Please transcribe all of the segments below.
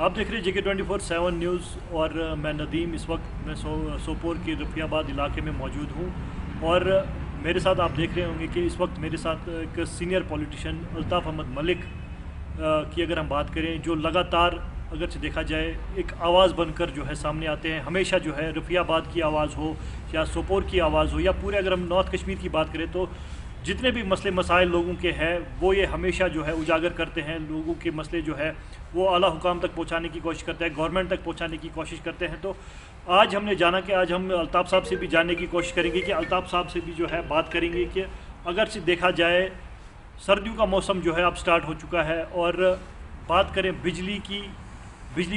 आप देख रहे हैं JK 24/7 न्यूज़ और मैं नदीम इस वक्त मैं सोपोर के रफियाबाद इलाके में मौजूद हूँ। और मेरे साथ आप देख रहे होंगे कि इस वक्त मेरे साथ एक सीनियर पॉलिटिशियन अल्ताफ़ अहमद मलिक की अगर हम बात करें, जो लगातार अगर से देखा जाए एक आवाज़ बनकर जो है सामने आते हैं। हमेशा जो है रफियाबाद की आवाज़ हो या सोपोर की आवाज़ हो या पूरे अगर हम नॉर्थ कश्मीर की बात करें तो जितने भी मसले मसाइल लोगों के हैं वो ये हमेशा जो है उजागर करते हैं। लोगों के मसले जो है वो आला हुकाम तक पहुंचाने की कोशिश करते हैं, गवर्नमेंट तक पहुंचाने की कोशिश करते हैं। तो आज हमने जाना कि आज हम अल्ताफ़ साहब से भी जानने की कोशिश करेंगे कि अल्ताफ़ साहब से भी जो है बात करेंगे कि अगर से देखा जाए सर्दियों का मौसम जो है अब स्टार्ट हो चुका है और बात करें बिजली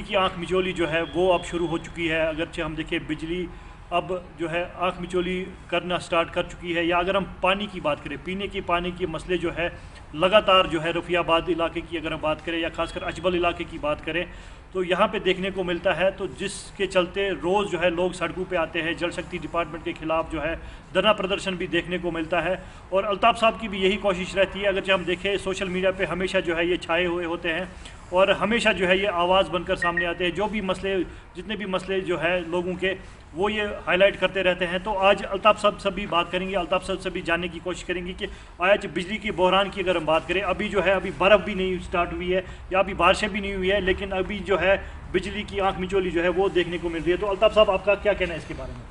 की आँख मिचौली जो है वो अब शुरू हो चुकी है। अगरचे हम देखें बिजली अब जो है आँख मिचौली करना स्टार्ट कर चुकी है। या अगर हम पानी की बात करें, पीने की पानी के मसले जो है लगातार जो है रफियाबाद इलाके की अगर हम बात करें या खासकर अजबल इलाके की बात करें तो यहाँ पे देखने को मिलता है। तो जिसके चलते रोज़ जो है लोग सड़कों पे आते हैं, जल शक्ति डिपार्टमेंट के ख़िलाफ़ जो है धरना प्रदर्शन भी देखने को मिलता है। और अल्ताफ़ साहब की भी यही कोशिश रहती है। अगर जब हम देखें सोशल मीडिया पे हमेशा जो है ये छाए हुए होते हैं और हमेशा जो है ये आवाज़ बनकर सामने आते हैं। जो भी मसले, जितने भी मसले जो है लोगों के वो ये हाईलाइट करते रहते हैं। तो आज अल्ताफ़ साहब से भी बात करेंगे, अल्ताफ़ साहब से भी जानने की कोशिश करेंगे कि आज बिजली की बहरान की अगर हम बात करें, अभी जो है अभी बर्फ़ भी नहीं स्टार्ट हुई है या अभी बारिशें भी नहीं हुई है, लेकिन अभी जो है बिजली की आँख मिचौली जो है वो देखने को मिल रही है। तो अल्ताफ़ साहब आपका क्या कहना है इसके बारे में?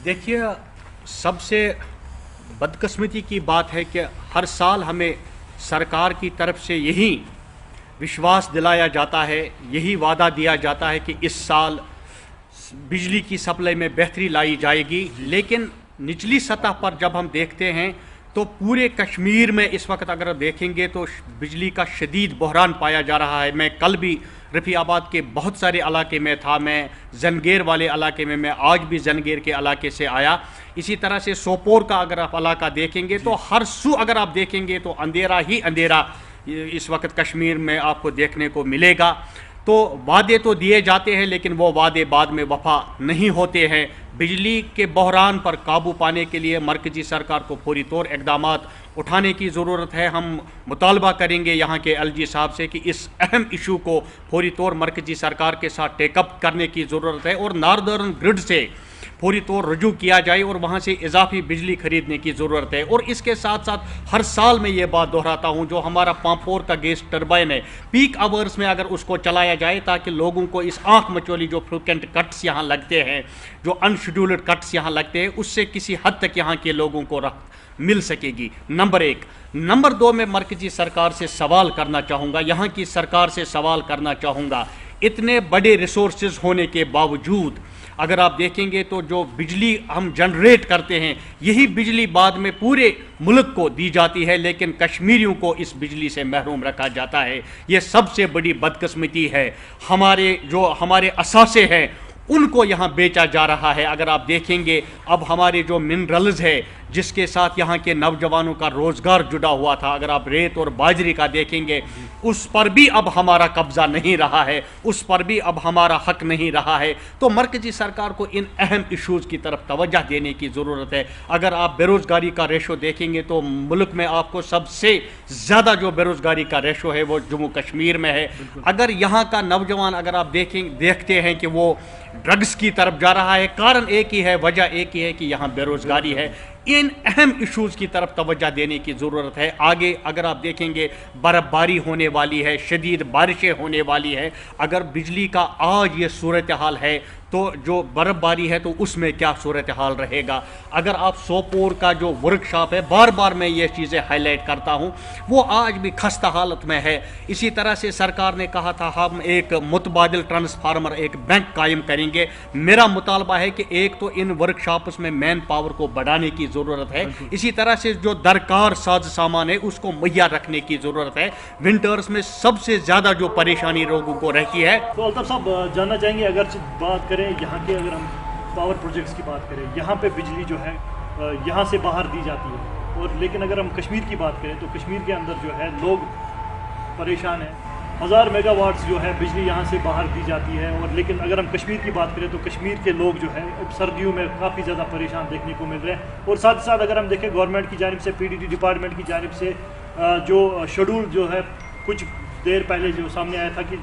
देखिए, सबसे बदकिस्मती की बात है कि हर साल हमें सरकार की तरफ से यही विश्वास दिलाया जाता है, यही वादा दिया जाता है कि इस साल बिजली की सप्लाई में बेहतरी लाई जाएगी। लेकिन निचली सतह पर जब हम देखते हैं तो पूरे कश्मीर में इस वक्त अगर देखेंगे तो बिजली का शदीद बहरान पाया जा रहा है। मैं कल भी रफियाबाद के बहुत सारे इलाके में था, मैं जंगेर वाले इलाके में, मैं आज भी जंगेर के इलाके से आया। इसी तरह से सोपोर का अगर आप इलाका देखेंगे तो हर सू अगर आप देखेंगे तो अंधेरा ही अंधेरा इस वक्त कश्मीर में आपको देखने को मिलेगा। तो वादे तो दिए जाते हैं लेकिन वो वादे बाद में वफा नहीं होते हैं। बिजली के बहरान पर काबू पाने के लिए मरकजी सरकार को फौरी तौर इक़दाम उठाने की ज़रूरत है। हम मुतालबा करेंगे यहाँ के LG साहब से कि इस अहम इशू को फौरी तौर मरकजी सरकार के साथ टेकअप करने की ज़रूरत है और नॉर्दर्न ग्रिड से फौरी तौर रजू किया जाए और वहाँ से इजाफी बिजली खरीदने की ज़रूरत है। और इसके साथ साथ हर साल मैं ये बात दोहराता हूँ, जो हमारा पांपोर का गैस टर्बाइन है, पीक आवर्स में अगर उसको चलाया जाए ताकि लोगों को इस आँख मचौली जो फ्रिक्वेंट कट्स यहाँ लगते हैं, जो अनशेड्यूल्ड कट्स यहाँ लगते हैं, उससे किसी हद तक यहाँ के लोगों को राहत मिल सकेगी। नंबर 1। नंबर 2, मैं मरकजी सरकार से सवाल करना चाहूँगा, यहाँ की सरकार से सवाल करना चाहूँगा, इतने बड़े रिसोर्सेज होने के बावजूद अगर आप देखेंगे तो जो बिजली हम जनरेट करते हैं यही बिजली बाद में पूरे मुल्क को दी जाती है, लेकिन कश्मीरियों को इस बिजली से महरूम रखा जाता है। ये सबसे बड़ी बदकिस्मती है। हमारे असासे हैं उनको यहाँ बेचा जा रहा है। अगर आप देखेंगे अब हमारे जो मिनरल्स है जिसके साथ यहाँ के नौजवानों का रोज़गार जुड़ा हुआ था, अगर आप रेत और बाजरी का देखेंगे उस पर भी अब हमारा कब्ज़ा नहीं रहा है, उस पर भी अब हमारा हक नहीं रहा है। तो मरकजी सरकार को इन अहम इशूज़ की तरफ तवज्जो देने की ज़रूरत है। अगर आप बेरोज़गारी का रेशो देखेंगे तो मुल्क में आपको सबसे ज़्यादा जो बेरोज़गारी का रेशो है वो जम्मू कश्मीर में है। अगर यहाँ का नौजवान अगर आप देखते हैं कि वो ड्रग्स की तरफ जा रहा है, कारण एक ही है, वजह एक ही है कि यहाँ बेरोज़गारी है। इन अहम इश्यूज़ की तरफ तवज्जो देने की ज़रूरत है। आगे अगर आप देखेंगे बर्फ़बारी होने वाली है, शदीद बारिशें होने वाली है। अगर बिजली का आज ये सूरत हाल है तो जो बर्फ़बारी है तो उसमें क्या सूरत हाल रहेगा। अगर आप सोपोर का जो वर्कशॉप है, बार बार मैं ये चीज़ें हाईलाइट करता हूँ, वो आज भी खस्ता हालत में है। इसी तरह से सरकार ने कहा था हम एक मुतबादिल ट्रांसफार्मर, एक बैंक कायम करेंगे। मेरा मुतालबा है कि एक तो इन वर्कशॉप्स में मैन पावर को बढ़ाने की ज़रूरत है, इसी तरह से जो दरकार साज सामान है उसको मुहैया रखने की ज़रूरत है। विंटर्स में सबसे ज़्यादा जो परेशानी लोगों को रहती है। तो अल्ताफ़ साहब जानना चाहेंगे, अगर बात करें यहाँ के, अगर हम पावर प्रोजेक्ट्स की बात करें, यहाँ पे बिजली जो है यहाँ से बाहर दी जाती है, और लेकिन अगर हम कश्मीर की बात करें तो कश्मीर के अंदर जो है लोग परेशान हैं। 1000 मेगावाट्स जो है बिजली यहाँ से बाहर दी जाती है। और लेकिन अगर हम कश्मीर की बात करें तो कश्मीर के लोग जो है अब सर्दियों में काफ़ी ज़्यादा परेशान देखने को मिल रहे हैं। और साथ ही साथ अगर हम देखें गवर्नमेंट की जानिब से, PDT डिपार्टमेंट की जानिब से जो शेड्यूल जो है कुछ देर पहले जो सामने आया था कि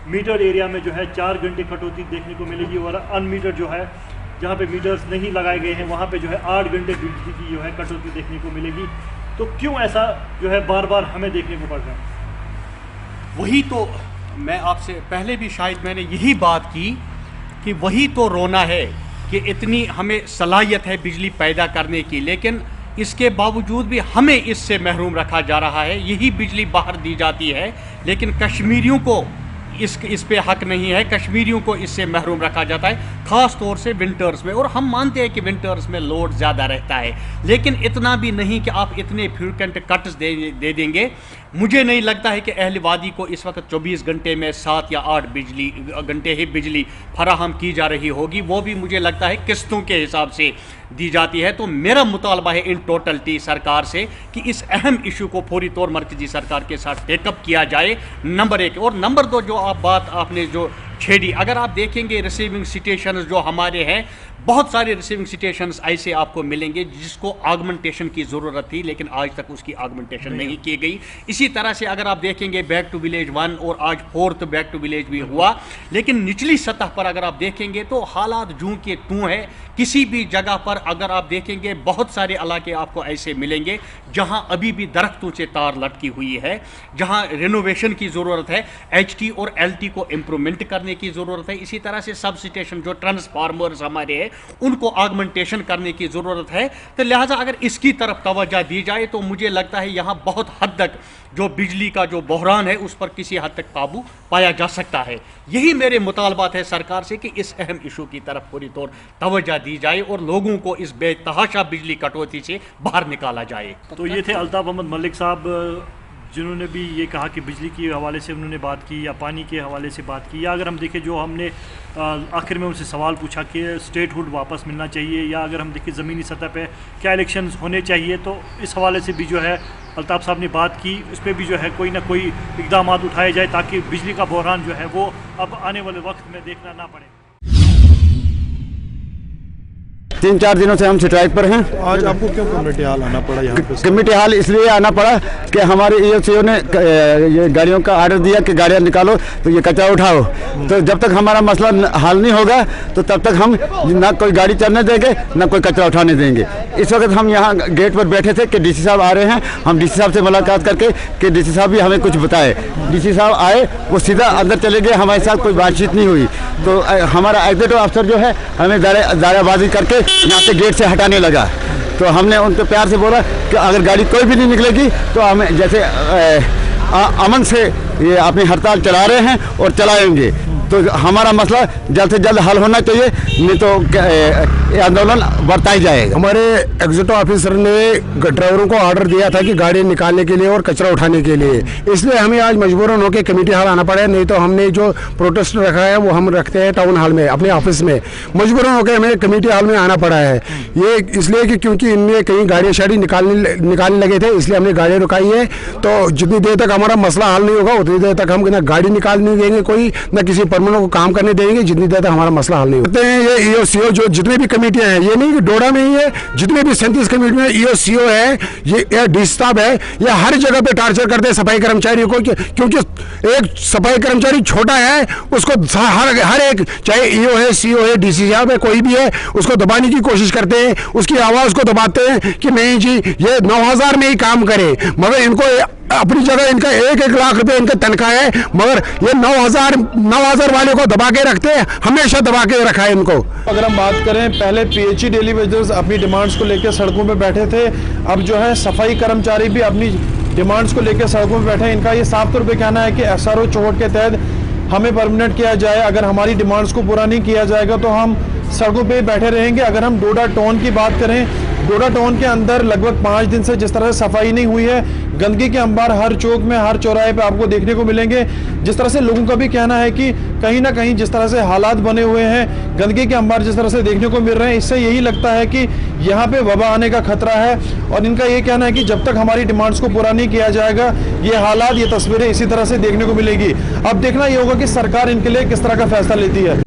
मीटर एरिया में जो है 4 घंटे कटौती देखने को मिलेगी और अनमीटर जो है जहाँ पे मीटर्स नहीं लगाए गए हैं वहाँ पे जो है 8 घंटे बिजली की जो है कटौती देखने को मिलेगी। तो क्यों ऐसा जो है बार बार हमें देखने को पड़ रहा है? वही तो मैं आपसे पहले भी शायद मैंने यही बात की कि वही तो रोना है कि इतनी हमें सलाहियत है बिजली पैदा करने की, लेकिन इसके बावजूद भी हमें इससे महरूम रखा जा रहा है। यही बिजली बाहर दी जाती है लेकिन कश्मीरियों को इस पे हक नहीं है, कश्मीरियों को इससे महरूम रखा जाता है, ख़ास तौर से विंटर्स में। और हम मानते हैं कि विंटर्स में लोड ज़्यादा रहता है, लेकिन इतना भी नहीं कि आप इतने फ्रीक्वेंट कट्स दे देंगे। मुझे नहीं लगता है कि अहल वादी को इस वक्त 24 घंटे में 7 या 8 घंटे ही बिजली फराहम की जा रही होगी, वो भी मुझे लगता है किस्तों के हिसाब से दी जाती है। तो मेरा मुतालबा है इन टोटलिटी सरकार से कि इस अहम इशू को फौरी तौर मरकजी सरकार के साथ टेकअप किया जाए, नंबर 1। और नंबर 2 जो आपने जो छेड़ी, अगर आप देखेंगे रिसीविंग स्टेशन जो हमारे हैं, बहुत सारे रिसीविंग स्टेशंस ऐसे आपको मिलेंगे जिसको आगमेंटेशन की ज़रूरत थी लेकिन आज तक उसकी आगमेंटेशन नहीं की गई। इसी तरह से अगर आप देखेंगे बैक टू विलेज 1 और आज 4th बैक टू विलेज भी हुआ, लेकिन निचली सतह पर अगर आप देखेंगे तो हालात जूं के तूं है। किसी भी जगह पर अगर आप देखेंगे बहुत सारे इलाके आपको ऐसे मिलेंगे जहां अभी भी दरख्तों से तार लटकी हुई है, जहां रिनोवेशन की ज़रूरत है, HT और LT को इम्प्रूवमेंट करने की ज़रूरत है। इसी तरह से सब स्टेशन जो ट्रांसफार्मर्स हमारे हैं उनको आगमेंटेशन करने की ज़रूरत है। तो लिहाजा अगर इसकी तरफ तवज्जो दी जाए तो मुझे लगता है यहाँ बहुत हद तक जो बिजली का जो बहरान है उस पर किसी हद तक काबू पाया जा सकता है। यही मेरे मुतालबात है सरकार से कि इस अहम इशू की तरफ पूरी तौर तवज्जो दी जाए और लोगों को इस बेतहाशा बिजली कटौती से बाहर निकाला जाए। तो ये थे अल्ताफ़ अहमद मलिक साहब जिन्होंने भी ये कहा कि बिजली के हवाले से उन्होंने बात की या पानी के हवाले से बात की, या अगर हम देखें जो हमने आखिर में उनसे सवाल पूछा कि स्टेटहुड वापस मिलना चाहिए, या अगर हम देखें ज़मीनी सतह पे क्या इलेक्शंस होने चाहिए, तो इस हवाले से भी जो है अल्ताफ़ साहब ने बात की। उस पर भी जो है कोई ना कोई इक़दाम उठाए जाए ताकि बिजली का बहरान जो है वो अब आने वाले वक्त में देखना ना पड़े। 3-4 दिनों से हम स्ट्राइक पर हैं। आज आपको क्यों कमेटी हाल आना पड़ा यहाँ पे? कमेटी हाल इसलिए आना पड़ा कि हमारे EOCO ने ये गाड़ियों का आर्डर दिया कि गाड़ियाँ निकालो तो ये कचरा उठाओ। तो जब तक हमारा मसला हल नहीं होगा तो तब तक हम ना कोई गाड़ी चलने देंगे ना कोई कचरा उठाने देंगे। इस वक्त हम यहाँ गेट पर बैठे थे कि DC साहब आ रहे हैं, हम DC साहब से मुलाकात करके कि DC साहब भी हमें कुछ बताए। DC साहब आए, वो सीधा अंदर चले गए, हमारे साथ कोई बातचीत नहीं हुई। तो हमारा एग्जीक्यूटिव अफसर जो है हमें दायराबाजी करके यहाँ से गेट से हटाने लगा। तो हमने उनको प्यार से बोला कि अगर गाड़ी कोई भी नहीं निकलेगी तो हम जैसे अमन से ये अपनी हड़ताल चला रहे हैं और चलाएंगे। तो हमारा मसला जल्द से जल्द हल होना चाहिए, नहीं तो ये आंदोलन बढ़ता ही जाएगा। हमारे एग्जीक्यूटिव ऑफिसर ने ड्राइवरों को ऑर्डर दिया था कि गाड़ी निकालने के लिए और कचरा उठाने के लिए, इसलिए हमें आज मजबूरन होकर कमेटी हॉल आना पड़ा है। नहीं तो हमने जो प्रोटेस्ट रखा है वो हम रखते हैं टाउन हॉल में अपने ऑफिस में, मजबूरन होकर हमें कमेटी हॉल में आना पड़ा है। ये इसलिए कि क्योंकि इनमें कहीं गाड़ियाँ शाड़ी निकालने लगे थे, इसलिए हमने गाड़ियाँ रुकाई है। तो जितनी देर तक हमारा मसला हल नहीं होगा उतनी देर तक हम ना गाड़ी निकालने देंगे कोई, ना किसी परमानेंट को काम करने देंगे जितनी देर तक हमारा मसला हल नहीं होता है। ये EOCO जो जितने भी कमेटियां हैं, ये नहीं कि डोडा में ही है, जितने भी 37 कमेटी में EOCO है, ये DC साहब है, ये हर जगह पे टार्चर करते हैं सफाई कर्मचारियों को, क्योंकि एक सफाई कर्मचारी छोटा है उसको हर एक चाहे EO है, CO है, DC साहब है, कोई भी है, उसको दबाने की कोशिश करते हैं, उसकी आवाज को दबाते हैं कि नहीं जी ये 9000 में ही काम करे। मगर इनको अपनी जगह इनका 1-1 लाख रुपए इनका तनख्वाह है, मगर ये 9000 वाले को दबा के रखते हैं, हमेशा दबा के रखा है इनको। अगर हम बात करें, पहले PHE डेली वेजर्स अपनी डिमांड्स को लेकर सड़कों पे बैठे थे, अब जो है सफाई कर्मचारी भी अपनी डिमांड्स को लेकर सड़कों पे बैठे हैं। इनका ये साफ तौर पे कहना है कि SRO चौहट के तहत हमें परमानेंट किया जाए। अगर हमारी डिमांड्स को पूरा नहीं किया जाएगा तो हम सड़कों पे बैठे रहेंगे। अगर हम डोडा टाउन की बात करें, डोडा टाउन के अंदर लगभग 5 दिन से जिस तरह से सफाई नहीं हुई है, गंदगी के अंबार हर चौक में, हर चौराहे पे आपको देखने को मिलेंगे। जिस तरह से लोगों का भी कहना है कि कहीं ना कहीं जिस तरह से हालात बने हुए हैं, गंदगी के अंबार जिस तरह से देखने को मिल रहे हैं, इससे यही लगता है कि यहाँ पे वबा आने का खतरा है। और इनका ये कहना है कि जब तक हमारी डिमांड्स को पूरा नहीं किया जाएगा, ये हालात, ये तस्वीरें इसी तरह से देखने को मिलेगी। अब देखना ये होगा कि सरकार इनके लिए किस तरह का फैसला लेती है।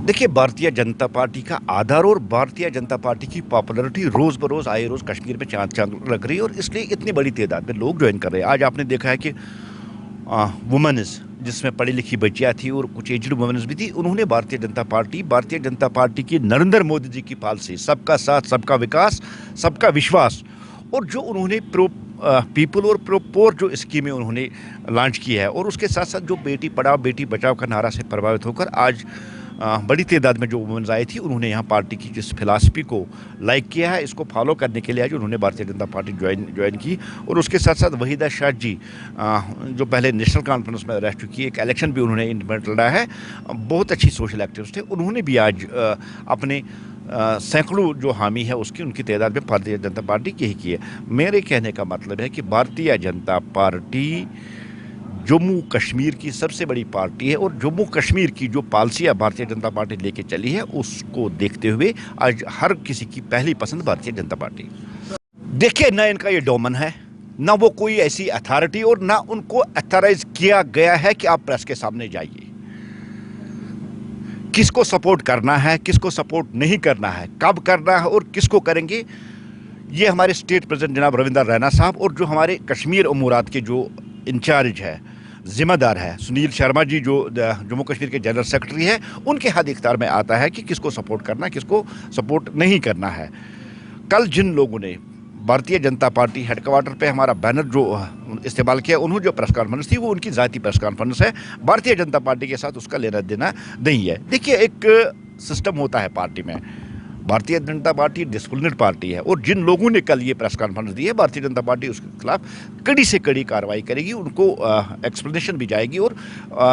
देखिए, भारतीय जनता पार्टी का आधार और भारतीय जनता पार्टी की पॉपुलरिटी रोज़ बरोज़ आए रोज़ कश्मीर में चांद लग रही है और इसलिए इतनी बड़ी तादाद में लोग ज्वाइन कर रहे हैं। आज आपने देखा है कि वुमेन्स, जिसमें पढ़ी लिखी बच्चियाँ थी और कुछ एजड वुमेन्स भी थी, उन्होंने भारतीय जनता पार्टी की नरेंद्र मोदी जी की पॉलिसी सबका साथ, सबका विकास, सबका विश्वास, और जो उन्होंने प्रो पीपल और प्रो पोर जो स्कीमें उन्होंने लॉन्च की है, और उसके साथ साथ जो बेटी पढ़ाओ बेटी बचाओ का नारा से प्रभावित होकर आज बड़ी तादाद में जो वुमेन्स आई थी, उन्होंने यहाँ पार्टी की जिस फिलासफी को लाइक किया है, इसको फॉलो करने के लिए आज उन्होंने भारतीय जनता पार्टी ज्वाइन की। और उसके साथ साथ वहीदा शाह जी जो पहले नेशनल कॉन्फ्रेंस में रह चुकी है, एक इलेक्शन भी उन्होंने इंडिपेंडेंट लड़ा है, बहुत अच्छी सोशल एक्टिविस्ट थे, उन्होंने भी आज अपने सैकड़ों जो हामी है उसकी उनकी तादाद में भारतीय जनता पार्टी की ही की है। मेरे कहने का मतलब है कि भारतीय जनता पार्टी जम्मू कश्मीर की सबसे बड़ी पार्टी है, और जम्मू कश्मीर की जो पॉलिसियाँ भारतीय जनता पार्टी लेके चली है, उसको देखते हुए आज हर किसी की पहली पसंद भारतीय जनता पार्टी। देखिए, ना इनका ये डोमेन है, ना वो कोई ऐसी अथॉरिटी, और ना उनको अथॉराइज किया गया है कि आप प्रेस के सामने जाइए। किसको सपोर्ट करना है, किसको सपोर्ट नहीं करना है, कब करना है और किसको करेंगे, ये हमारे स्टेट प्रेसिडेंट जनाब रविंदर रैना साहब और जो हमारे कश्मीर अमूरात के जो इंचार्ज है, जिम्मेदार है सुनील शर्मा जी, जो जम्मू कश्मीर के जनरल सेक्रेटरी है, उनके हाथ इख्तियार में आता है कि किसको सपोर्ट करना है, किसको सपोर्ट नहीं करना है। कल जिन लोगों ने भारतीय जनता पार्टी हेडक्वार्टर पे हमारा बैनर जो इस्तेमाल किया, उन्होंने जो प्रेस कॉन्फ्रेंस थी वो उनकी ज़ाती प्रेस कॉन्फ्रेंस है, भारतीय जनता पार्टी के साथ उसका लेना देना नहीं है। देखिए, एक सिस्टम होता है पार्टी में, भारतीय जनता पार्टी डिसिप्लिनड पार्टी है, और जिन लोगों ने कल ये प्रेस कॉन्फ्रेंस दी है, भारतीय जनता पार्टी उसके खिलाफ कड़ी से कड़ी कार्रवाई करेगी, उनको एक्सप्लेनेशन भी जाएगी और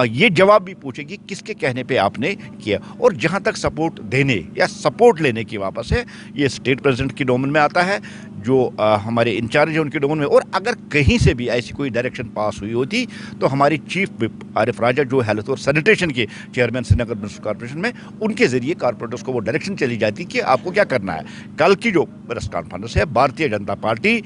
ये जवाब भी पूछेगी किसके कहने पे आपने किया। और जहाँ तक सपोर्ट देने या सपोर्ट लेने की वापस है, ये स्टेट प्रेसिडेंट की डोमेन में आता है, जो हमारे इंचार्ज है उनके डोमेन में। और अगर कहीं से भी ऐसी कोई डायरेक्शन पास हुई होती तो हमारी चीफ विप आरिफ राजा, जो हेल्थ और सैनिटेशन के चेयरमैन श्रीनगर म्युनिसिपल कॉर्पोरेशन में, उनके जरिए कॉर्पोरेटर्स को वो डायरेक्शन चली जाती कि आपको क्या करना है। कल की जो प्रेस कॉन्फ्रेंस है, भारतीय जनता पार्टी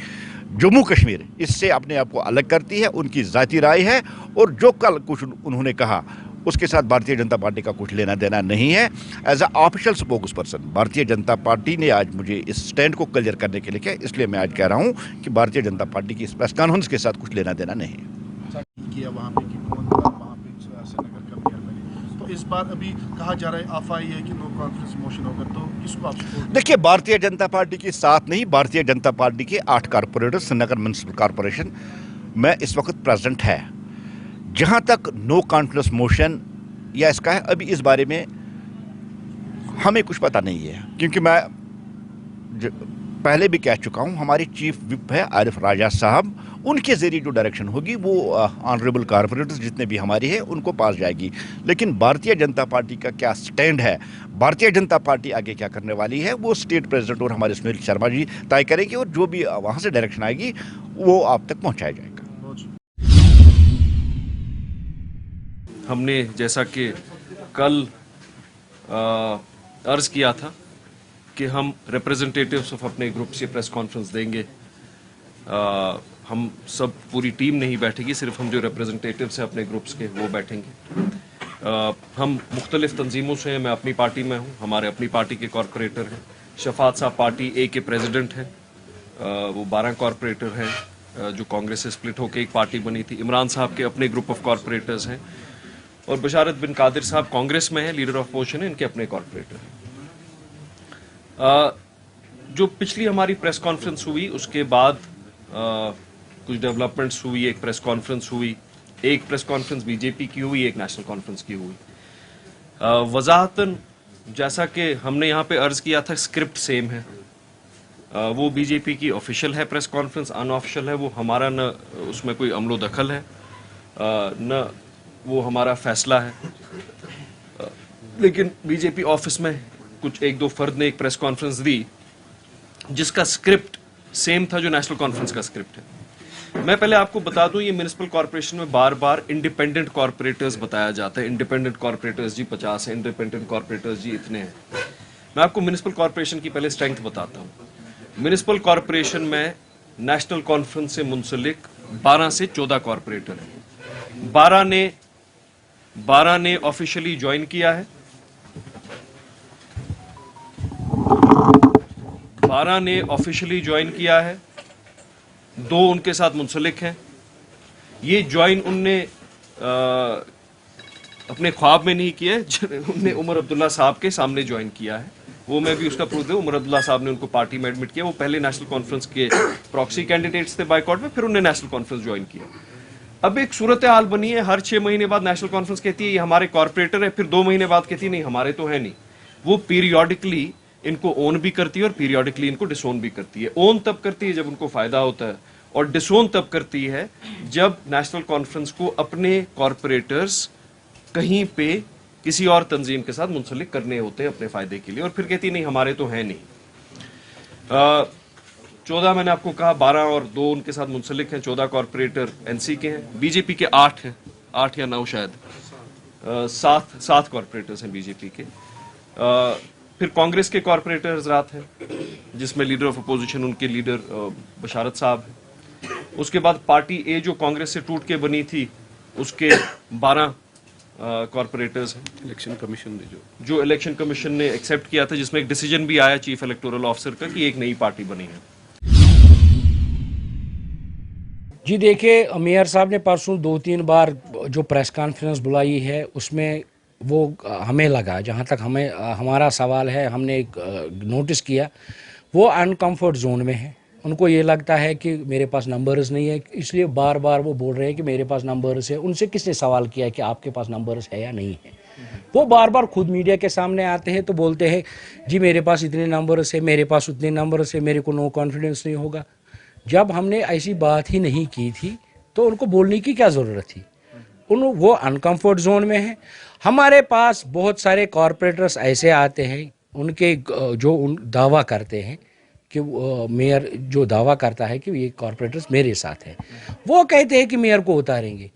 जम्मू कश्मीर इससे अपने आप को अलग करती है, उनकी ज़ाती राय है, और जो कल कुछ उन्होंने कहा उसके साथ भारतीय जनता पार्टी का कुछ लेना देना नहीं है। As a official spokesperson Bharatiya Janata party ने आज मुझे इस स्टैंड को क्लियर करने के लिए किया, इसलिए मैं आज कह रहा हूं कि भारतीय जनता पार्टी की इस प्रेस कॉन्फ्रेंस के साथ कुछ लेना देना नहीं है। किया वहाँ पे कि वहाँ पे श्रीनगर का मेयर बने, तो इस बार अभी कहा जा रहा है आफा ये है कि नो कॉन्फ्रेंस मोशन होगा, तो किसको आप सपोर्ट? देखिए, भारतीय जनता पार्टी के साथ नहीं, भारतीय जनता पार्टी के 8 कारपोरेटर श्रीनगर म्युनिसिपल कॉर्पोरेशन में इस वक्त प्रेजेंट है। जहाँ तक नो कॉन्फ्रेंस मोशन या इसका है, अभी इस बारे में हमें कुछ पता नहीं है, क्योंकि मैं पहले भी कह चुका हूं, हमारी चीफ विप है आरिफ राजा साहब, उनके ज़रिए जो डायरेक्शन होगी वो ऑनरेबल कॉर्पोरेटर्स जितने भी हमारे हैं उनको पास जाएगी। लेकिन भारतीय जनता पार्टी का क्या स्टैंड है, भारतीय जनता पार्टी आगे क्या करने वाली है, वो स्टेट प्रेसिडेंट और हमारे सुनील शर्मा जी तय करेंगे, और जो भी वहाँ से डायरेक्शन आएगी वो आप तक पहुँचाया जाएगा। हमने जैसा कि कल अर्ज़ किया था कि हम रिप्रेजेंटेटिव्स ऑफ अपने ग्रुप से प्रेस कॉन्फ्रेंस देंगे। हम सब पूरी टीम नहीं बैठेगी, सिर्फ हम जो रिप्रेजेंटेटिव्स हैं अपने ग्रुप्स के वो बैठेंगे। हम मुख्तलिफ तंजीमों से हैं, मैं अपनी पार्टी में हूँ, हमारे अपनी पार्टी के कॉरपोरेटर हैं। शफात साहब पार्टी ए के प्रेसिडेंट हैं, वो 12 कॉरपोरेटर हैं जो कांग्रेस से स्प्लिट होकर एक पार्टी बनी थी। इमरान साहब के अपने ग्रुप ऑफ कॉरपोरेटर्स हैं, और बशारत बिन कादिर साहब कांग्रेस में हैं, लीडर ऑफ अपोजिशन है, इनके अपने कॉरपोरेटर हैं। जो पिछली हमारी प्रेस कॉन्फ्रेंस हुई उसके बाद कुछ डेवलपमेंट्स हुई, एक प्रेस कॉन्फ्रेंस हुई, एक प्रेस कॉन्फ्रेंस बीजेपी की हुई, एक नेशनल कॉन्फ्रेंस की हुई। वजाहतन जैसा कि हमने यहाँ पे अर्ज किया था, स्क्रिप्ट सेम है। वो बीजेपी की ऑफिशियल है प्रेस कॉन्फ्रेंस, अनऑफिशियल है, वो हमारा न उसमें कोई अमलो दखल है न वो हमारा फैसला है। लेकिन बीजेपी ऑफिस में कुछ एक दो फर्द ने एक प्रेस कॉन्फ्रेंस दी जिसका स्क्रिप्ट सेम था जो नेशनल कॉन्फ्रेंस का स्क्रिप्ट है। मैं पहले आपको बता दूं, ये म्युनिसिपल कॉर्पोरेशन में बार बार इंडिपेंडेंट कॉर्पोरेटर्स बताया जाता है। इंडिपेंडेंट कॉर्पोरेटर्स जी 50 है, इंडिपेंडेंट कॉर्पोरेटर्स जी इतने हैं। मैं आपको म्युनिसिपल कॉर्पोरेशन की पहले स्ट्रेंथ बताता हूँ। म्युनिसिपल कॉर्पोरेशन में नेशनल कॉन्फ्रेंस से मुंसलिक 12 से 14 कॉर्पोरेटर हैं। 12 ने ऑफिशियली ज्वाइन किया है, 12 ने ऑफिशियली ज्वाइन किया है, 2 उनके साथ मुंसलिक हैं। ये ज्वाइन उनने अपने ख्वाब में नहीं किया है, उन्होंने उमर अब्दुल्ला साहब के सामने ज्वाइन किया है। वो मैं भी उसका प्रूफ दूं, उमर अब्दुल्ला साहब ने उनको पार्टी में एडमिट किया। वो पहले नेशनल कॉन्फ्रेंस के प्रॉक्सी कैंडिडेट्स थे बाइकॉट में, फिर उन्होंने नेशनल कॉन्फ्रेंस ज्वाइन किया। अब एक सूरत हाल बनी है, हर 6 महीने बाद नेशनल कॉन्फ्रेंस कहती है ये हमारे कॉर्पोरेटर है, फिर 2 महीने बाद कहती है नहीं हमारे तो है नहीं। वो पीरियोडिकली इनको ओन भी करती है और पीरियोडिकली इनको डिसोन भी करती है। ओन तब करती है जब उनको फायदा होता है, और डिसोन तब करती है जब नेशनल कॉन्फ्रेंस को अपने कॉर्पोरेटर्स कहीं पे किसी और तंजीम के साथ मुंसलिक करने होते हैं अपने फायदे के लिए, और फिर कहती नहीं हमारे तो है नहीं। 14 मैंने आपको कहा, 12 और 2 उनके साथ मुंसलिक हैं। 14 कॉर्पोरेटर एनसी के हैं, बीजेपी के 8 हैं, 8 या 9 शायद, 7 कॉर्पोरेटर्स हैं बीजेपी के। फिर कांग्रेस के कॉर्पोरेटर हजरात हैं, जिसमें लीडर ऑफ अपोजिशन उनके लीडर बशारत साहब हैं। उसके बाद पार्टी ए जो कांग्रेस से टूट के बनी थी, उसके 12 कॉर्पोरेटर्स हैं। इलेक्शन कमीशन ने जो इलेक्शन कमीशन ने एक्सेप्ट किया था, जिसमें एक डिसीजन भी आया चीफ इलेक्टोरल ऑफिसर का कि एक नई पार्टी बनी है। जी देखिए, मेयर साहब ने परसों 2-3 बार जो प्रेस कॉन्फ्रेंस बुलाई है, उसमें वो हमें लगा, जहाँ तक हमें हमारा सवाल है, हमने नोटिस किया वो अनकम्फर्ट जोन में है। उनको ये लगता है कि मेरे पास नंबर्स नहीं है, इसलिए बार बार वो बोल रहे हैं कि मेरे पास नंबर्स है। उनसे किसने सवाल किया कि आपके पास नंबर्स है या नहीं है? वो बार बार खुद मीडिया के सामने आते हैं तो बोलते हैं जी मेरे पास इतने नंबर्स है, मेरे पास उतने नंबर्स है, मेरे को नो कॉन्फिडेंस नहीं होगा। जब हमने ऐसी बात ही नहीं की थी तो उनको बोलने की क्या ज़रूरत थी? वो अनकम्फर्ट जोन में है। हमारे पास बहुत सारे कॉरपोरेटर्स ऐसे आते हैं, उनके जो दावा करते हैं कि मेयर जो दावा करता है कि ये कॉरपोरेटर्स मेरे साथ हैं, वो कहते हैं कि मेयर को उतारेंगे।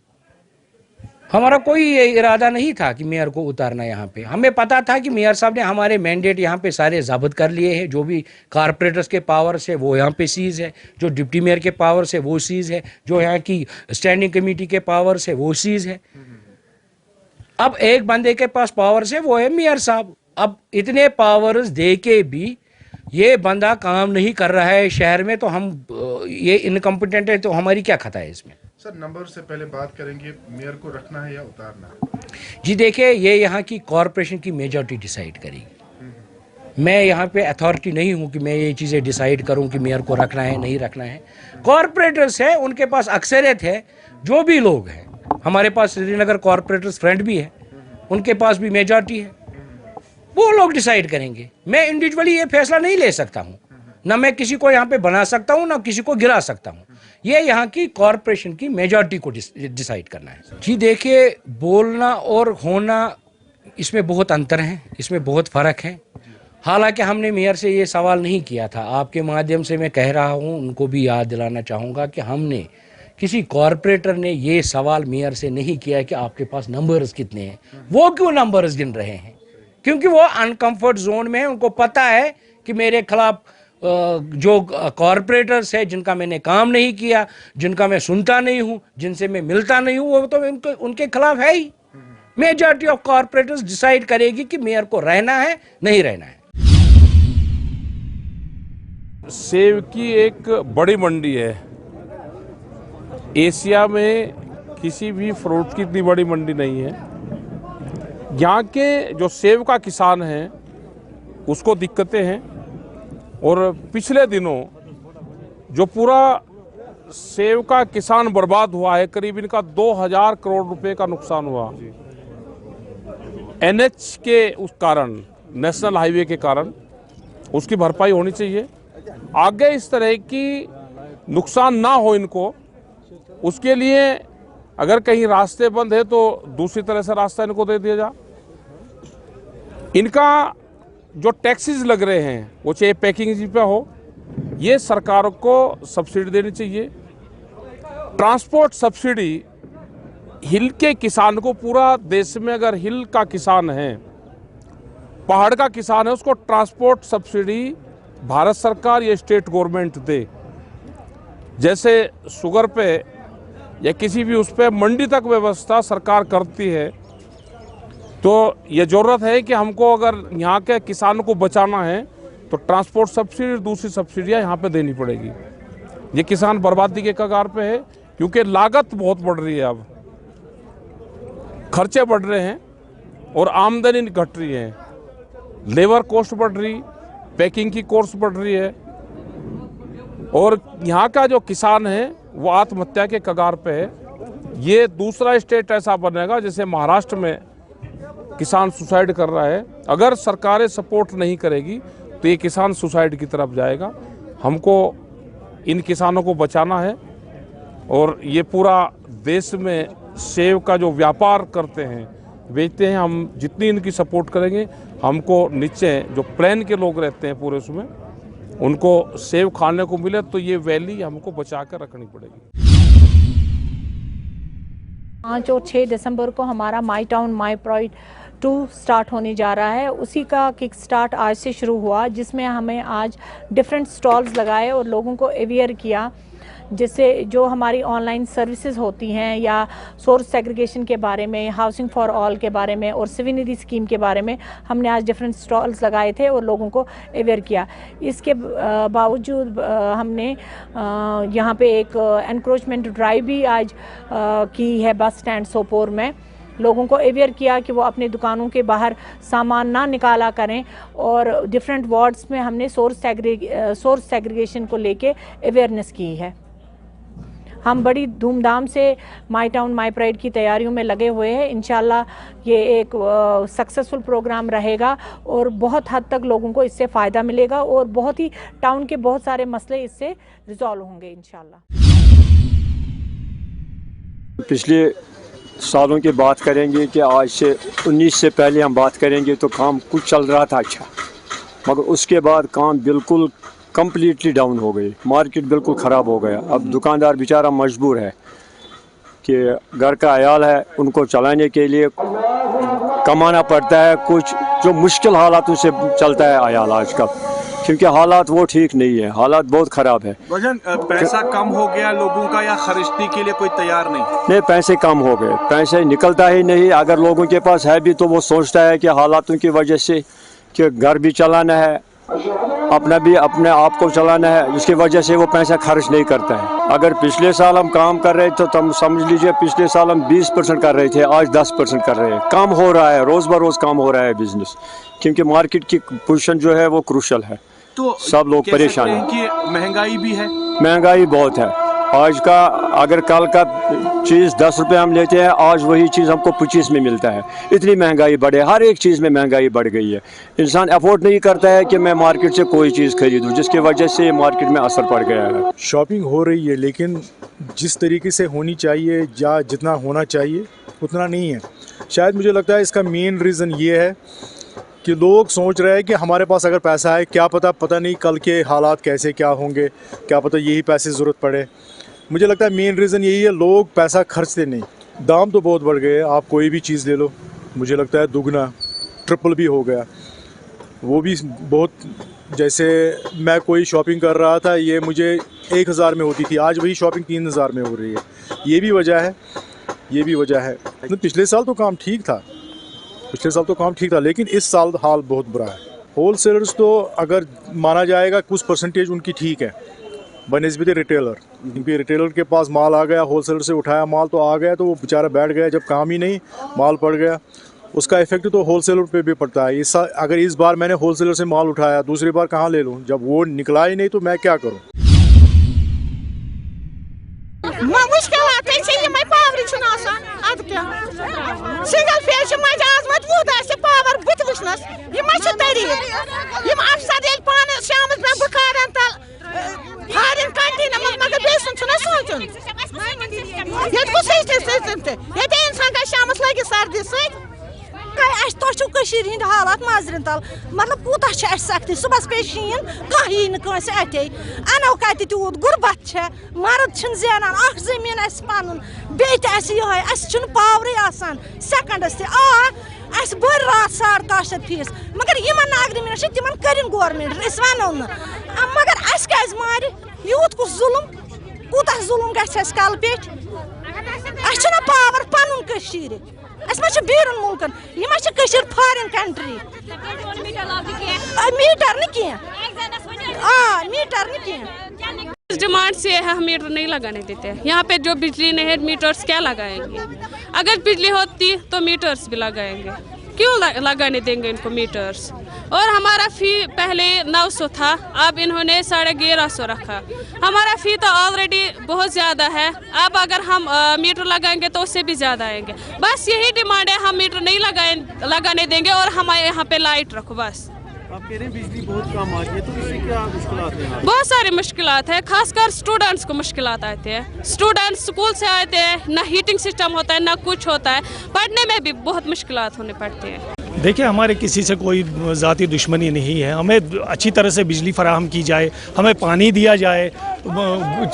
हमारा कोई इरादा नहीं था कि मेयर को उतारना। यहाँ पे हमें पता था कि मेयर साहब ने हमारे मैंडेट यहाँ पे सारे ज़ब्त कर लिए हैं। जो भी कॉरपोरेटर्स के पावर से वो यहाँ पे सीज़ है, जो डिप्टी मेयर के पावर से वो सीज़ है, जो यहाँ की स्टैंडिंग कमेटी के पावर से वो सीज़ है। अब एक बंदे के पास पावर से वो है मेयर साहब। अब इतने पावर्स दे के भी ये बंदा काम नहीं कर रहा है शहर में, तो हम ये इनकम्पिटेंट है, तो हमारी क्या खता है इसमें? सर, नंबर से पहले बात करेंगे, मेयर को रखना है या उतारना? जी देखिए, ये यहाँ की कॉरपोरेशन की मेजॉरिटी डिसाइड करेगी। मैं यहाँ पे अथॉरिटी नहीं हूँ कि मैं ये चीज़ें डिसाइड करूँ कि मेयर को रखना है नहीं रखना है। कॉरपोरेटर्स है, उनके पास अक्सरियत है। जो भी लोग हैं, हमारे पास श्रीनगर कॉरपोरेटर्स फ्रेंड भी है, उनके पास भी मेजॉरिटी है, वो लोग डिसाइड करेंगे। मैं इंडिविजुअली ये फैसला नहीं ले सकता हूँ, ना मैं किसी को यहाँ पे बना सकता हूँ, ना किसी को गिरा सकता हूँ। ये यहाँ की कॉरपोरेशन की मेजॉरिटी को डिसाइड करना है। जी देखिए, बोलना और होना इसमें बहुत अंतर है, इसमें बहुत फ़र्क है। हालांकि हमने मेयर से ये सवाल नहीं किया था, आपके माध्यम से मैं कह रहा हूँ, उनको भी याद दिलाना चाहूँगा कि हमने किसी कॉरपोरेटर ने ये सवाल मेयर से नहीं किया कि आपके पास नंबर्स कितने हैं। वो क्यों नंबर्स गिन रहे हैं? क्योंकि वो अनकम्फर्ट जोन में है। उनको पता है कि मेरे खिलाफ जो कॉरपोरेटर्स है, जिनका मैंने काम नहीं किया, जिनका मैं सुनता नहीं हूँ, जिनसे मैं मिलता नहीं हूँ, वो तो उनके खिलाफ है ही। मेजॉरिटी ऑफ कॉरपोरेटर्स डिसाइड करेगी कि मेयर को रहना है नहीं रहना है। सेब की एक बड़ी मंडी है, एशिया में किसी भी फ्रूट की इतनी बड़ी मंडी नहीं है। यहाँ के जो सेब का किसान है उसको दिक्कतें हैं, और पिछले दिनों जो पूरा सेब का किसान बर्बाद हुआ है, करीब इनका 2000 करोड़ रुपए का नुकसान हुआ एनएच के उस कारण, नेशनल हाईवे के कारण। उसकी भरपाई होनी चाहिए। आगे इस तरह की नुकसान ना हो इनको, उसके लिए अगर कहीं रास्ते बंद है तो दूसरी तरह से रास्ता इनको दे दिया जा। इनका जो टैक्सेस लग रहे हैं, वो चाहे पैकिंग पे हो, ये सरकार को सब्सिडी देनी चाहिए। ट्रांसपोर्ट सब्सिडी हिल के किसान को, पूरा देश में अगर हिल का किसान है, पहाड़ का किसान है, उसको ट्रांसपोर्ट सब्सिडी भारत सरकार या स्टेट गवर्नमेंट दे। जैसे शुगर पे या किसी भी उस पर मंडी तक व्यवस्था सरकार करती है, तो ये ज़रूरत है कि हमको अगर यहाँ के किसानों को बचाना है तो ट्रांसपोर्ट सब्सिडी, दूसरी सब्सिडियाँ यहाँ पे देनी पड़ेगी। ये किसान बर्बादी के कगार पे है, क्योंकि लागत बहुत बढ़ रही है अब। खर्चे बढ़ रहे हैं और आमदनी घट रही है, लेबर कॉस्ट बढ़ रही, पैकिंग की कॉस्ट बढ़ रही है और यहाँ का जो किसान है वो आत्महत्या के कगार पे है। ये दूसरा स्टेट ऐसा बनेगा जैसे महाराष्ट्र में किसान सुसाइड कर रहा है। अगर सरकारें सपोर्ट नहीं करेगी तो ये किसान सुसाइड की तरफ जाएगा। हमको इन किसानों को बचाना है और ये पूरा देश में सेब का जो व्यापार करते हैं, बेचते हैं, हम जितनी इनकी सपोर्ट करेंगे, हमको नीचे जो प्लेन के लोग रहते हैं पूरे उसमें उनको सेब खाने को मिले, तो ये वैली हमको बचा कर रखनी पड़ेगी। 5 और 6 दिसंबर को हमारा माई टाउन माई प्राइड 2 स्टार्ट होने जा रहा है। उसी का किक स्टार्ट आज से शुरू हुआ, जिसमें हमें आज डिफरेंट स्टॉल्स लगाए और लोगों को अवेयर किया, जिससे जो हमारी ऑनलाइन सर्विसेज होती हैं या सोर्स सेग्रीगेशन के बारे में, हाउसिंग फॉर ऑल के बारे में और सिविनिटी स्कीम के बारे में हमने आज डिफरेंट स्टॉल्स लगाए थे और लोगों को अवेयर किया। इसके बावजूद हमने यहाँ पे एक एनक्रोचमेंट ड्राइव भी आज की है बस स्टैंड सोपोर में। लोगों को अवेयर किया कि वो अपने दुकानों के बाहर सामान ना निकाला करें और डिफरेंट वार्ड्स में हमने सोर्स सेग्रीगेशन को लेके अवेयरनेस की है। हम बड़ी धूमधाम से माई टाउन माई प्राइड की तैयारियों में लगे हुए हैं। इंशाल्लाह ये एक सक्सेसफुल प्रोग्राम रहेगा और बहुत हद तक लोगों को इससे फ़ायदा मिलेगा और बहुत ही टाउन के बहुत सारे मसले इससे रिजॉल्व होंगे इंशाल्लाह। पिछले सालों की बात करेंगे कि आज से 19 से पहले हम बात करेंगे तो काम कुछ चल रहा था अच्छा, मगर उसके बाद काम बिल्कुल कम्प्लीटली डाउन हो गई, मार्केट बिल्कुल ख़राब हो गया। अब दुकानदार बेचारा मजबूर है कि घर का अयाल है, उनको चलाने के लिए कमाना पड़ता है कुछ, जो मुश्किल हालातों से चलता है अयाल आजकल, क्योंकि हालात वो ठीक नहीं है, हालात बहुत ख़राब है। पैसा कम हो गया लोगों का या खरीदने के लिए कोई तैयार नहीं? पैसे कम हो गए, पैसे निकलता ही नहीं। अगर लोगों के पास है भी तो वो सोचता है कि हालातों की वजह से कि घर भी चलाना है, अपना भी अपने आप को चलाना है, इसकी वजह से वो पैसा खर्च नहीं करता है। अगर पिछले साल हम काम कर रहे थे तो समझ लीजिए पिछले साल हम 20% कर रहे थे, आज 10% कर रहे हैं। कम हो रहा है, रोज़ बरोज़ कम हो रहा है बिजनेस, क्योंकि मार्केट की पोजीशन जो है वो क्रूशल है। तो सब लोग परेशान हैं कि महंगाई भी है, महंगाई बहुत है। आज का अगर कल का चीज़ 10 रुपये हम लेते हैं, आज वही चीज़ हमको 25 में मिलता है। इतनी महंगाई बढ़े, हर एक चीज़ में महंगाई बढ़ गई है। इंसान अफोर्ड नहीं करता है कि मैं मार्केट से कोई चीज़ खरीदूं, जिसकी वजह से मार्केट में असर पड़ गया है। शॉपिंग हो रही है लेकिन जिस तरीके से होनी चाहिए या जितना होना चाहिए उतना नहीं है। शायद मुझे लगता है इसका मेन रीज़न ये है कि लोग सोच रहे हैं कि हमारे पास अगर पैसा है, क्या पता नहीं कल के हालात कैसे क्या होंगे, क्या पता यही पैसे ज़रूरत पड़े। मुझे लगता है मेन रीज़न यही है, लोग पैसा खर्चते नहीं। दाम तो बहुत बढ़ गए, आप कोई भी चीज़ ले लो, मुझे लगता है दुगना ट्रिपल भी हो गया। वो भी बहुत, जैसे मैं कोई शॉपिंग कर रहा था, ये मुझे 1000 में होती थी, आज वही शॉपिंग 3000 में हो रही है। ये भी वजह है। पिछले साल तो काम ठीक था, लेकिन इस साल हाल बहुत बुरा है। होलसेलर्स तो अगर माना जाएगा कुछ परसेंटेज उनकी ठीक है बनिस्बत रिटेलर, क्योंकि रिटेलर के पास माल आ गया, होलसेलर से उठाया माल तो आ गया, तो वो बेचारा बैठ गया। जब काम ही नहीं, माल पड़ गया, उसका इफेक्ट तो होलसेलर पे भी पड़ता है। अगर इस बार मैंने होलसेलर से माल उठाया, दूसरी बार कहाँ ले लूँ? जब वो निकला ही नहीं तो मैं क्या करूँ? सिंगल फेज मज आज मत वूद पावर बुत वुचनस ये मत तरीक यम अफसर ये पान शाम में बुखारन तल हारन कंटिन मगर बेसन छना सोचन ये को सही ये इंसान का शाम लगे सर्दी सहित तो हिंद हालात माजरन तल मतलब कूत सख्ती सुबह पे शीन कहीं नस अटे अनो कत तूत गुरबत मर्द जानान जमीन पन बेन पावर सेकंडस तस बर रात 750 फीस मगर इन नागरिक तिम कर गवर्नमेंट वनो मगर क्या मार यूत कुछ जुलम कूत जुलम गस कल पे पावर पन बीरन मुल्कन यह फॉरेन कंट्री मीटर नीटर डिमांड से है, हम मीटर नहीं लगाने देते। यहाँ पे जो बिजली नहीं है, मीटर्स क्या लगाएंगे? अगर बिजली होती तो मीटर्स भी लगाएंगे, क्यों लगाने देंगे इनको मीटर्स? और हमारा फ़ी पहले 900 था, अब इन्होंने 1150 रखा। हमारा फ़ी तो ऑलरेडी बहुत ज़्यादा है, अब अगर हम मीटर लगाएंगे तो उससे भी ज़्यादा आएंगे। बस यही डिमांड है, हम मीटर नहीं लगाने देंगे और हमारे यहाँ पे लाइट रखो बस। आप कह रहे हैं बिजली बहुत कम आती है, तो इससे क्या मुश्किलात हैं? बहुत सारी मुश्किलात है, खासकर स्टूडेंट्स को मुश्किलात आते हैं। स्टूडेंट्स स्कूल से आते हैं, ना हीटिंग सिस्टम होता है, ना कुछ होता है, पढ़ने में भी बहुत मुश्किलात होने पड़ती हैं। देखिए, हमारे किसी से कोई ज़ाती दुश्मनी नहीं है, हमें अच्छी तरह से बिजली फराहम की जाए, हमें पानी दिया जाए।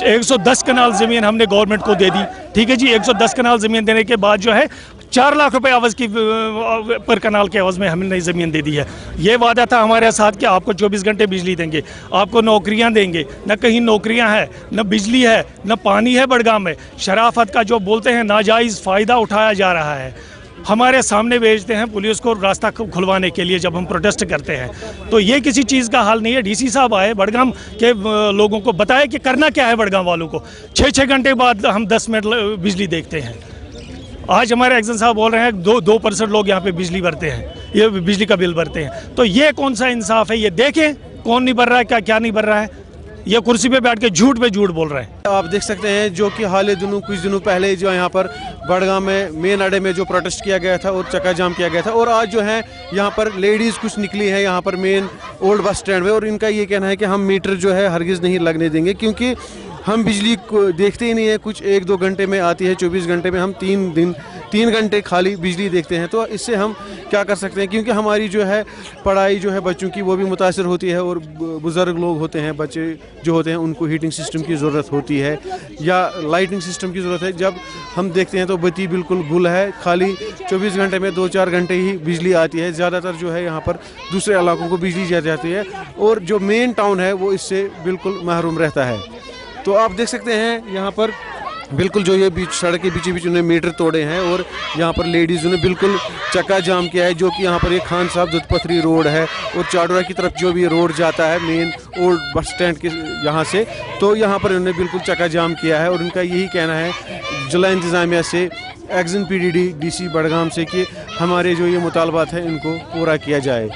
110 कनाल ज़मीन हमने गवर्नमेंट को दे दी, ठीक है जी। 110 कनाल ज़मीन देने के बाद जो है 4 लाख रुपए आवाज़ की पर कनाल के आवाज़ में हमने नई ज़मीन दे दी है। ये वादा था हमारे साथ कि आपको 24 घंटे बिजली देंगे, आपको नौकरियां देंगे। न कहीं नौकरियां हैं, न बिजली है, न पानी है बड़गाम में। शराफत का जो बोलते हैं नाजायज़ फ़ायदा उठाया जा रहा है। हमारे सामने भेजते हैं पुलिस को रास्ता खुलवाने के लिए जब हम प्रोटेस्ट करते हैं। तो ये किसी चीज़ का हाल नहीं है। डीसी साहब आए, बड़गाम के लोगों को बताए कि करना क्या है बड़गाम वालों को। 6-6 घंटे बाद हम 10 मिनट बिजली देखते हैं। आज हमारे एक्शन साहब बोल रहे हैं 2% लोग यहाँ पे बिजली भरते हैं, ये बिजली का बिल भरते हैं। तो ये कौन सा इंसाफ है? ये देखें कौन नहीं भर रहा है, क्या नहीं भर रहा है। ये कुर्सी पे बैठ के झूठ पे झूठ बोल रहे हैं। आप देख सकते हैं जो कि हाल कुछ दिनों पहले जो यहाँ पर बड़गाम में मेन अड्डे में जो प्रोटेस्ट किया गया था और चक्का जाम किया गया था, और आज जो है यहाँ पर लेडीज़ कुछ निकली है यहाँ पर मेन ओल्ड बस स्टैंड में, और इनका ये कहना है कि हम मीटर जो है हरगिज़ नहीं लगने देंगे, क्योंकि हम बिजली को देखते ही नहीं है। कुछ 1-2 घंटे में आती है, 24 घंटे में हम 3 घंटे खाली बिजली देखते हैं। तो इससे हम क्या कर सकते हैं, क्योंकि हमारी जो है पढ़ाई जो है बच्चों की वो भी मुतासर होती है, और बुज़ुर्ग लोग होते हैं, बच्चे जो होते हैं, उनको हीटिंग सिस्टम की ज़रूरत होती है या लाइटिंग सिस्टम की ज़रूरत है। जब हम देखते हैं तो बत्ती बिल्कुल गुल है, खाली 24 घंटे में 2-4 घंटे ही बिजली आती है। ज़्यादातर जो है यहाँ पर दूसरे इलाकों को बिजली जाती है, और जो मेन टाउन है वो इससे बिल्कुल महरूम रहता है। तो आप देख सकते हैं यहाँ पर बिल्कुल जो ये सड़क के बीच उन्होंने मीटर तोड़े हैं, और यहाँ पर लेडीज़ ने बिल्कुल चक्का जाम किया है। जो कि यहाँ पर ये खान साहब दुधपथरी रोड है, और चाडोरा की तरफ जो भी रोड जाता है मेन ओल्ड बस स्टैंड के यहाँ से, तो यहाँ पर इन्होंने बिल्कुल चक्का जाम किया है। और उनका यही कहना है जिला इंतज़ामिया से, एक्शन PDD DC बड़गाम से, कि हमारे जो ये मुतालबात हैं इनको पूरा किया जाए।